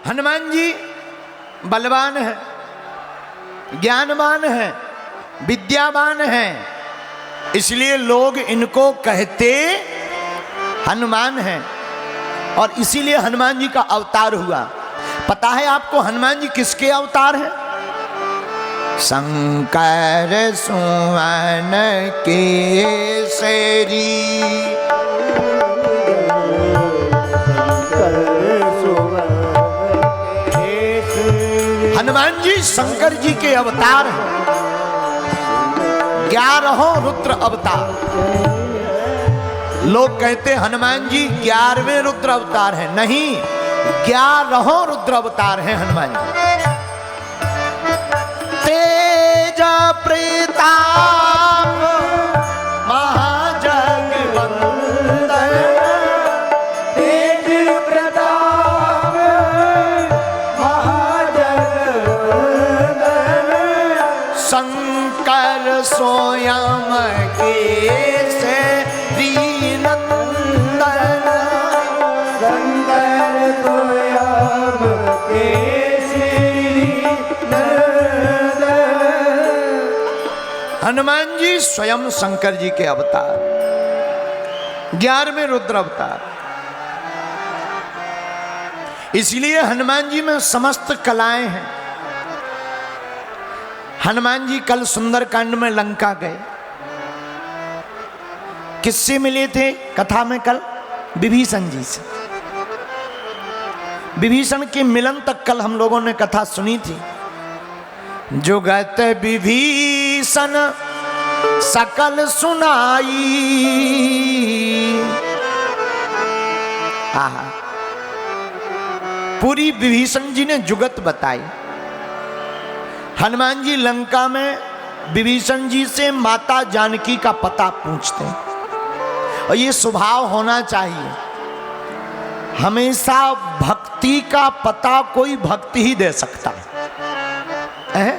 हनुमान जी बलवान है, ज्ञानवान है, विद्यावान है, इसलिए लोग इनको कहते हनुमान हैं और इसीलिए हनुमान जी का अवतार हुआ। पता है आपको हनुमान जी किसके अवतार हैं? शंकर सुवन केसरी। हनुमान जी शंकर जी के अवतार हैं, 11 रुद्र अवतार। लोग कहते हनुमान जी 11वें रुद्र अवतार हैं, नहीं, 11 रुद्र अवतार हैं हनुमान जी। तेज प्रताप महाजगवंदन, तेज प्रताप महाजगवंदन, शंकर स्वयं केसरी नंदन, शंकर स्वयं केसरी नंदन। हनुमान जी स्वयं शंकर जी के अवतार, 11वें रुद्र अवतार। इसलिए हनुमान जी में समस्त कलाएं हैं। हनुमान जी कल सुंदरकांड में लंका गए, किससे मिले थे कथा में कल? विभीषण जी से। विभीषण के मिलन तक कल हम लोगों ने कथा सुनी थी। जुगत विभीषण सकल सुनाई, आहा, पूरी विभीषण जी ने जुगत बताई। हनुमान जी लंका में विभीषण जी से माता जानकी का पता पूछते हैं, और ये स्वभाव होना चाहिए। हमेशा भक्ति का पता कोई भक्ति ही दे सकता है।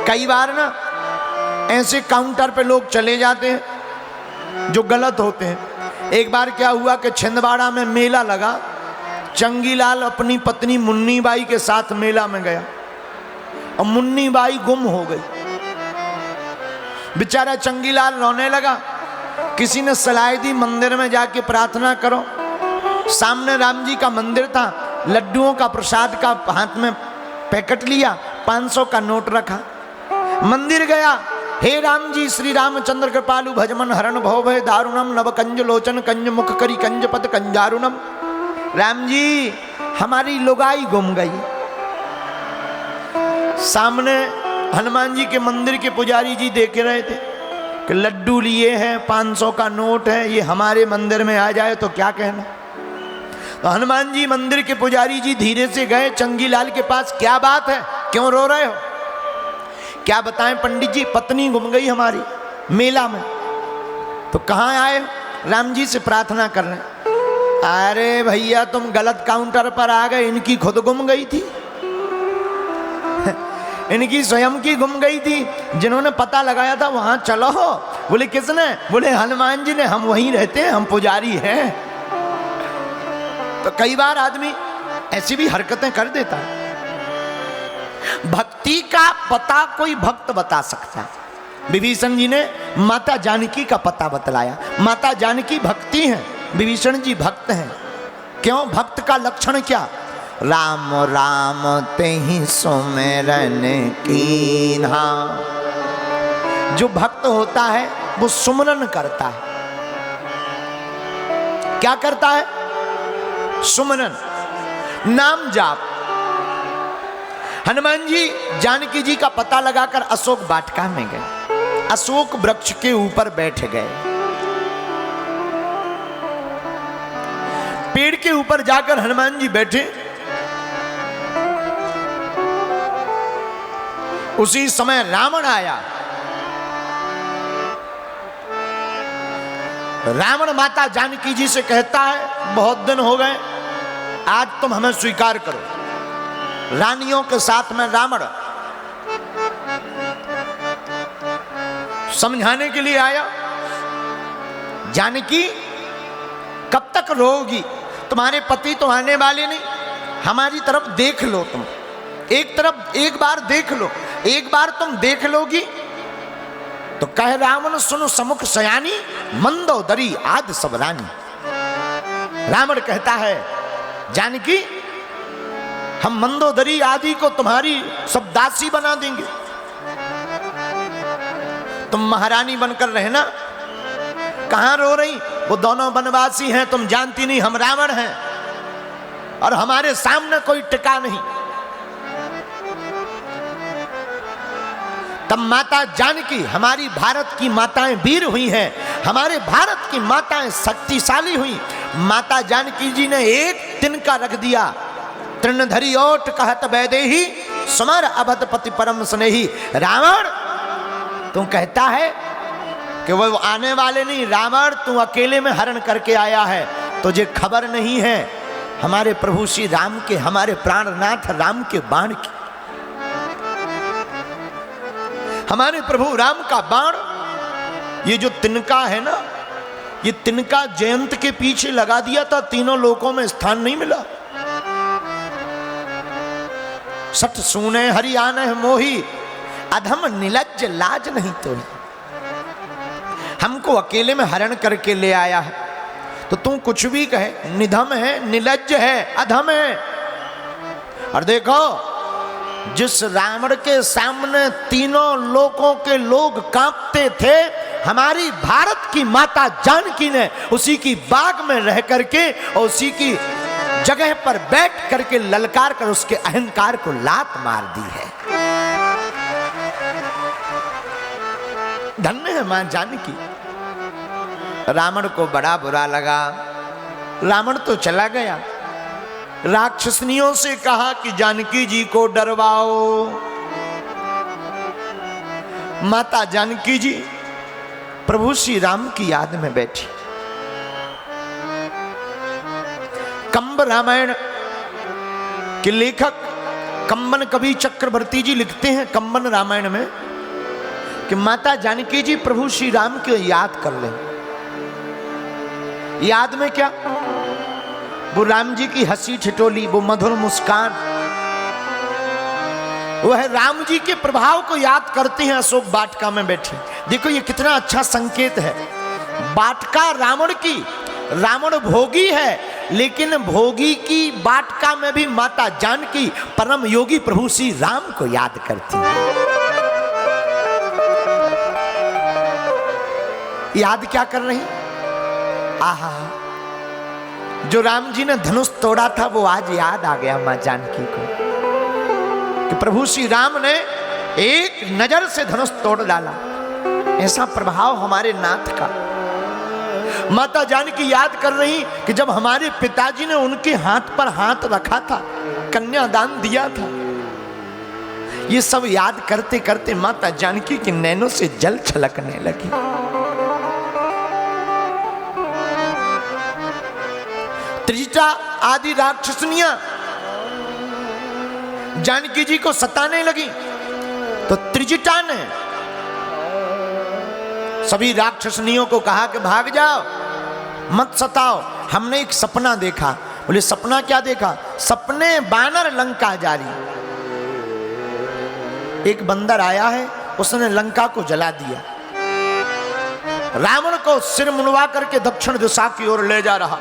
कई बार ना ऐसे काउंटर पे लोग चले जाते हैं जो गलत होते हैं। एक बार क्या हुआ कि छिंदवाड़ा में मेला लगा, चंगीलाल अपनी पत्नी मुन्नी बाई के साथ मेला में गया और मुन्नी बाई गुम हो गई। बेचारा चंगीलाल रोने लगा। किसी ने सलाह दी मंदिर में जाके प्रार्थना करो। सामने राम जी का मंदिर था, लड्डुओं का प्रसाद का हाथ में पैकेट लिया, 500 का नोट रखा, मंदिर गया। हे राम जी श्री रामचंद्र कृपालु भजमन हरण भव भय दारुणम नव कंज लोचन कंज मुख करी कंज पद कंजारुणम। राम जी हमारी लुगाई गुम गई। सामने हनुमान जी के मंदिर के पुजारी जी देख रहे थे कि लड्डू लिए हैं, 500 का नोट है, ये हमारे मंदिर में आ जाए तो क्या कहना। तो हनुमान जी मंदिर के पुजारी जी धीरे से गए चंगीलाल के पास। क्या बात है, क्यों रो रहे हो? क्या बताएं पंडित जी, पत्नी गुम गई हमारी मेला में। तो कहाँ आए? राम जी से प्रार्थना कर रहे हैं। अरे भैया तुम गलत काउंटर पर आ गए, इनकी खुद गुम गई थी इनकी स्वयं की गुम गई थी। जिन्होंने पता लगाया था वहां चलो। बोले किसने? बोले हनुमान जी ने, हम वहीं रहते हैं, हम पुजारी हैं। तो कई बार आदमी ऐसी भी हरकतें कर देता है। भक्ति का पता कोई भक्त बता सकता है। विभीषण जी ने माता जानकी का पता बतलाया। माता जानकी भक्ति हैं, विभीषण जी भक्त हैं। क्यों? भक्त का लक्षण क्या? राम राम तेहि सुमिरन कीन्हा। जो भक्त होता है वो सुमिरन करता है। क्या करता है? सुमिरन, नाम जाप। हनुमान जी जानकी जी का पता लगाकर अशोक वाटिका में गए, अशोक वृक्ष के ऊपर बैठ गए। पेड़ के ऊपर जाकर हनुमान जी बैठे। उसी समय रावण आया। रावण माता जानकी जी से कहता है बहुत दिन हो गए, आज तुम हमें स्वीकार करो। रानियों के साथ में रावण समझाने के लिए आया। जानकी कब तक रोगी? तुम्हारे पति तो आने वाले नहीं, हमारी तरफ देख लो तुम, एक तरफ एक बार देख लो, एक बार तुम देख लोगी तो कह रावण सुनो समुख सयानी, मंदोदरी आदि सब रानी। रावण कहता है जानकी हम मंदोदरी आदि को तुम्हारी सब दासी बना देंगे, तुम महारानी बनकर रहना। कहां रो रही? वो दोनों वनवासी हैं, तुम जानती नहीं हम रावण हैं और हमारे सामने कोई टिका नहीं। तब माता जानकी, हमारी भारत की माताएं वीर हुई हैं, हमारे भारत की माताएं शक्तिशाली हुई। माता जानकी जी ने एक तिनका रख दिया, तृणधरी ओट कहत वैदेही, समर अवधपति परम स्नेही। रावण तू कहता है कि वो आने वाले नहीं, रावण तू अकेले में हरण करके आया है, तुझे खबर नहीं है हमारे प्रभु श्री राम के, हमारे प्राणनाथ राम के बाण की। हमारे प्रभु राम का बाण, ये जो तिनका है ना, ये तिनका जयंत के पीछे लगा दिया था, तीनों लोकों में स्थान नहीं मिला। सठ सुने हरि आने मोही, अधम निलज्ज लाज नहीं तो। हमको अकेले में हरण करके ले आया है, तो तू कुछ भी कहे, निधम है, निलज्ज है, अधम है। और देखो जिस रावण के सामने तीनों लोकों के लोग कांपते थे, हमारी भारत की माता जानकी ने उसी की बाग में रह करके और उसी की जगह पर बैठ करके ललकार कर उसके अहंकार को लात मार दी है। धन्य है मां जानकी। रावण को बड़ा बुरा लगा, रावण तो चला गया। राक्षसनियों से कहा कि जानकी जी को डरवाओ। माता जानकी जी प्रभु श्री राम की याद में बैठी। कंब रामायण के लेखक कंबन कवि चक्रवर्ती जी लिखते हैं कंबन रामायण में कि माता जानकी जी प्रभु श्री राम को याद कर लें। याद में क्या? वो राम जी की हंसी ठिठोली, वो मधुर मुस्कान, वह राम जी के प्रभाव को याद करते हैं अशोक वाटिका में बैठी। देखो ये कितना अच्छा संकेत है। वाटिका रावण की, रावण भोगी है, लेकिन भोगी की वाटिका में भी माता जानकी परम योगी प्रभु श्री राम को याद करती है। याद क्या कर रही? आहा, जो राम जी ने धनुष तोड़ा था वो आज याद आ गया मां जानकी को कि प्रभु श्री राम ने एक नजर से धनुष तोड़ डाला। ऐसा प्रभाव हमारे नाथ का। माता जानकी याद कर रही कि जब हमारे पिताजी ने उनके हाथ पर हाथ रखा था, कन्यादान दिया था। ये सब याद करते करते माता जानकी के नैनों से जल छलकने लगी। त्रिजटा आदि राक्षसनियां जानकी जी को सताने लगी, तो त्रिजटा ने सभी राक्षसनियों को कहा कि भाग जाओ, मत सताओ, हमने एक सपना देखा। बोले सपना क्या देखा? सपने बानर लंका जारी। एक बंदर आया है, उसने लंका को जला दिया, रावण को सिर मुंडवा करके दक्षिण दिशा की ओर ले जा रहा।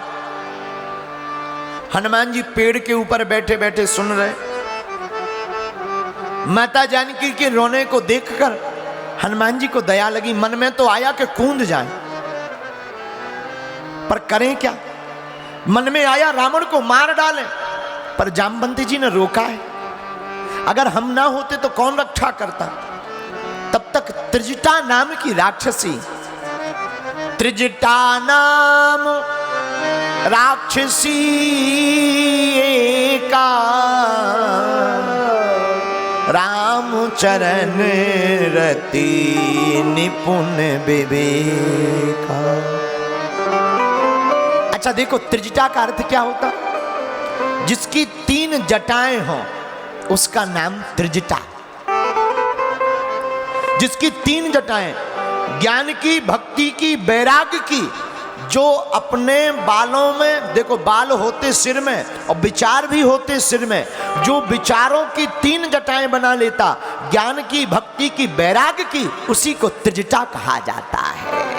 हनुमान जी पेड़ के ऊपर बैठे बैठे सुन रहे। माता जानकी के रोने को देखकर हनुमान जी को दया लगी। मन में तो आया कि कूद जाए, पर करें क्या? मन में आया रावण को मार डालें, पर जामवंती जी ने रोका है। अगर हम ना होते तो कौन रक्षा करता? तब तक त्रिजटा नाम की राक्षसी, त्रिजटा नाम राक्षसी का राम चरण रति निपुण विवेका। अच्छा देखो, त्रिजटा का अर्थ क्या होता? जिसकी 3 जटाएं हों उसका नाम त्रिजटा। जिसकी 3 जटाएं, ज्ञान की, भक्ति की, वैराग्य की, जो अपने बालों में, देखो बाल होते सिर में और विचार भी होते सिर में, जो विचारों की 3 जटाएं बना लेता, ज्ञान की, भक्ति की, वैराग्य की, उसी को त्रिजटा कहा जाता है।